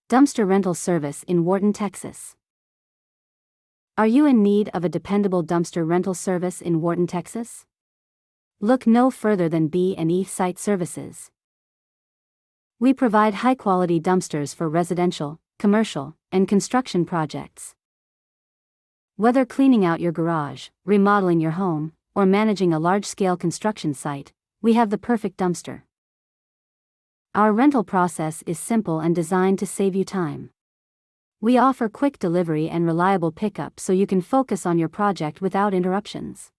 Dumpster rental service in Wharton, Texas. Are you in need of a dependable dumpster rental service in Wharton, Texas? Look no further than B&E Site Services. We provide high-quality dumpsters for residential, commercial, and construction projects. Whether cleaning out your garage, remodeling your home, or managing a large-scale construction site, we have the perfect dumpster. Our rental process is simple and designed to save you time. We offer quick delivery and reliable pickup so you can focus on your project without interruptions.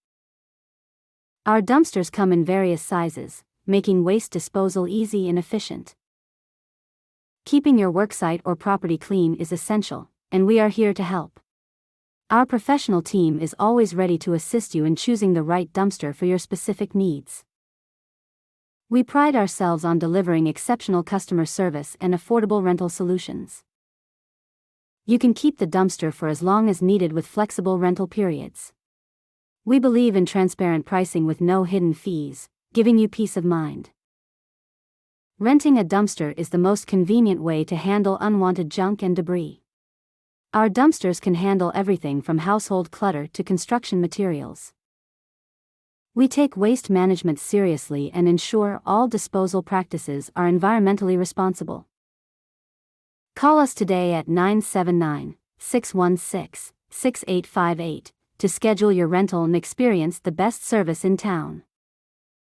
Our dumpsters come in various sizes, making waste disposal easy and efficient. Keeping your worksite or property clean is essential, and we are here to help. Our professional team is always ready to assist you in choosing the right dumpster for your specific needs. We pride ourselves on delivering exceptional customer service and affordable rental solutions. You can keep the dumpster for as long as needed with flexible rental periods. We believe in transparent pricing with no hidden fees, giving you peace of mind. Renting a dumpster is the most convenient way to handle unwanted junk and debris. Our dumpsters can handle everything from household clutter to construction materials. We take waste management seriously and ensure all disposal practices are environmentally responsible. Call us today at 979-616-6858 to schedule your rental and experience the best service in town.